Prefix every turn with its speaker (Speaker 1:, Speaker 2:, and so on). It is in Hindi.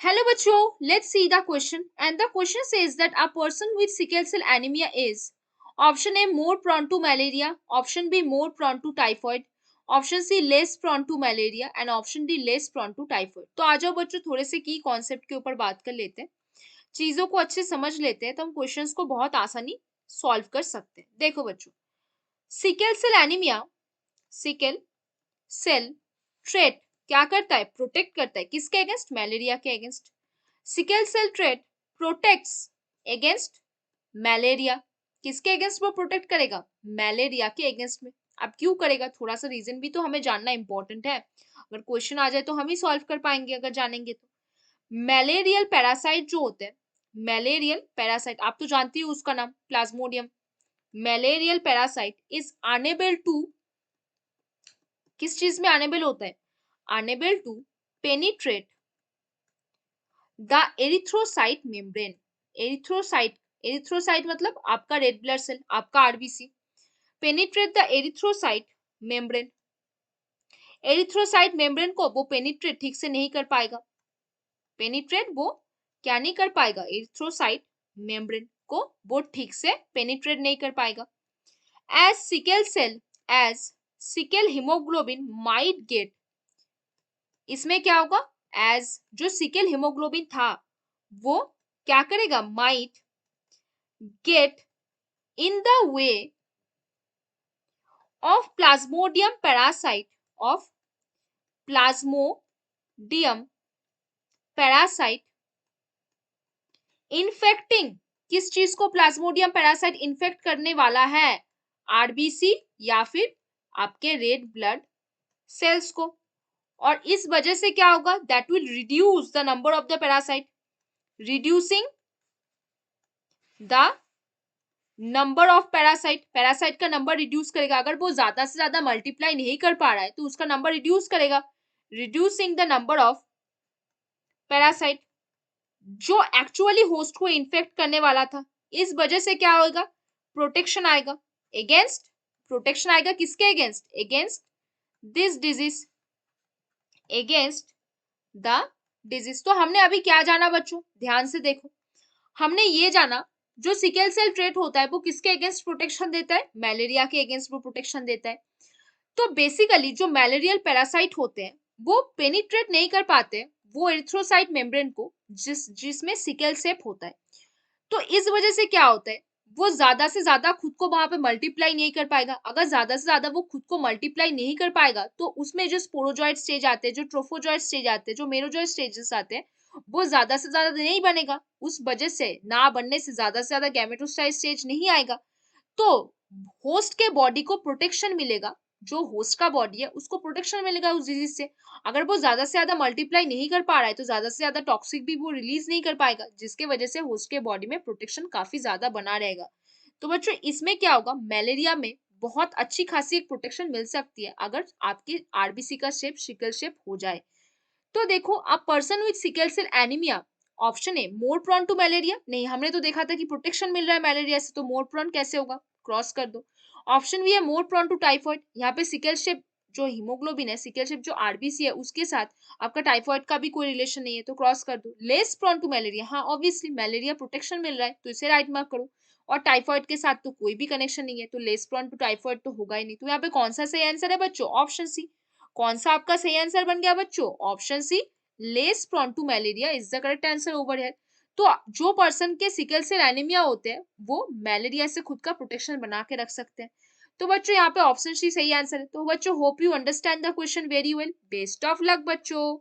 Speaker 1: Hello bachcho, let's see the question. And the question says that a person with sickle cell anemia is option A more prone to malaria, option B more prone to typhoid, option C less prone to malaria and option D less prone to typhoid. तो आ जाओ बच्चों थोड़े से की कॉन्सेप्ट के ऊपर बात कर लेते हैं, चीजों को अच्छे समझ लेते हैं तो हम क्वेश्चंस को बहुत आसानी सॉल्व कर सकते हैं। देखो बच्चों, sickle cell anaemia, sickle cell trait क्या करता है? प्रोटेक्ट करता है किसके अगेंस्ट? मलेरिया के against. Sickle cell trait protects against malaria. किसके अगेंस्ट वो प्रोटेक्ट करेगा? मलेरिया के अगेंस्ट में। अब क्यों करेगा, थोड़ा सा रीजन भी तो हमें जानना इंपॉर्टेंट है। अगर क्वेश्चन आ जाए तो हम ही सॉल्व कर पाएंगे अगर जानेंगे तो। मलेरियल पैरासाइट जो होते हैं, मलेरियल पैरासाइट आप तो जानती हो उसका नाम plasmodium. Malarial parasite is enable to, किस चीज में अनेबल होता है? Enable to penetrate the erythrocyte membrane. Erythrocyte, erythrocyte मतलब आपका रेड ब्लड सेल, आपका RBC. Penetrate the erythrocyte membrane. Erythrocyte membrane को वो पेनिट्रेट ठीक से नहीं कर पाएगा। पेनिट्रेट वो क्या नहीं कर पाएगा? एरिथ्रोसाइट मेम्ब्रेन को वो ठीक से पेनिट्रेट नहीं कर पाएगा। As sickle cell, as sickle haemoglobin might get, इसमें क्या होगा? एज जो सिकल हीमोग्लोबिन था वो क्या करेगा? Might get in the way of Plasmodium parasite, of Plasmodium parasite infecting, किस चीज को प्लाज्मोडियम पैरासाइट इन्फेक्ट करने वाला है? आरबीसी या फिर आपके रेड ब्लड सेल्स को। और इस वजह से क्या होगा? That will reduce the number of the parasite, reducing the number of parasite. Parasite का नंबर रिड्यूस करेगा। अगर वो ज्यादा से ज्यादा मल्टीप्लाई नहीं कर पा रहा है तो उसका नंबर रिड्यूस करेगा, reducing the number of parasite जो एक्चुअली होस्ट को इन्फेक्ट करने वाला था। इस वजह से क्या होगा? प्रोटेक्शन आएगा अगेंस्ट, प्रोटेक्शन आएगा किसके against? Against this disease, against the disease. तो हमने अभी क्या जाना बच्चों? ध्यान से देखो, हमने ये जाना जो सिकल सेल ट्रेट होता है वो किसके अगेंस्ट प्रोटेक्शन देता है? मलेरिया के अगेंस्ट वो प्रोटेक्शन देता है। तो बेसिकली जो मलेरियल पैरासाइट होते हैं वो पेनिट्रेट नहीं कर पाते वो एरिथ्रोसाइट मेम्ब्रेन को जिसमें सिकल सेप होता है। तो इस वजह से क्या होता है? वो ज्यादा से ज्यादा खुद को वहां पे मल्टीप्लाई नहीं कर पाएगा। अगर ज्यादा से ज्यादा वो खुद को मल्टीप्लाई नहीं कर पाएगा तो उसमें जो स्पोरोजॉइड स्टेज आते हैं, जो ट्रोफोजॉइड स्टेज आते हैं, जो मेरोजॉइड स्टेजेस आते हैं, वो ज्यादा से ज्यादा नहीं बनेगा। उस वजह से ना बनने से ज्यादा गैमेटोस्टाइज स्टेज नहीं आएगा। तो होस्ट के बॉडी को प्रोटेक्शन मिलेगा, जो होस्ट का बॉडी है उसको प्रोटेक्शन मिलेगा उस डिजीज से। अगर वो ज्यादा से ज्यादा मल्टीप्लाई नहीं कर पा रहा है तो ज्यादा से ज्यादा टॉक्सिक भी वो रिलीज नहीं कर पाएगा, जिसके वजह से होस्ट के बॉडी में प्रोटेक्शन काफी ज्यादा बना रहेगा। तो बच्चों इसमें क्या होगा? मलेरिया में बहुत अच्छी खासी एक प्रोटेक्शन मिल सकती है अगर आपकी आरबीसी का शेप सिकल शेप हो जाए। तो देखो, a person with sickle cell anaemia, option A more prone to malaria. नहीं, हमने तो देखा था कि प्रोटेक्शन मिल रहा है मलेरिया से, तो मोर प्रोन कैसे होगा? क्रॉस कर दो। ऑप्शन बी है मोर प्रोन टू टाइफॉइड। यहाँ पे सिकल शेप जो हीमोग्लोबिन है, सिकल शेप जो आरबीसी है उसके साथ आपका टाइफॉइड का भी कोई रिलेशन नहीं है, तो क्रॉस कर दो। लेस प्रोन टू मलेरिया, हाँ ऑब्वियसली मलेरिया प्रोटेक्शन मिल रहा है तो इसे राइट मार्क करो। और टाइफॉइड के साथ तो कोई भी कनेक्शन नहीं है तो लेस प्रोन टू टाइफॉइड तो होगा ही नहीं। तो यहाँ पे कौन सा सही आंसर है बच्चों? Option C. कौन सा आपका सही आंसर बन गया बच्चों? Option C, less prone to malaria is the correct answer over here. तो जो पर्सन के सिकल सेल एनीमिया होते हैं वो मलेरिया से खुद का प्रोटेक्शन बना के रख सकते हैं। तो बच्चों यहाँ पे ऑप्शन सी सही आंसर है। तो बच्चों hope you understand the question very well. Best of luck बच्चों।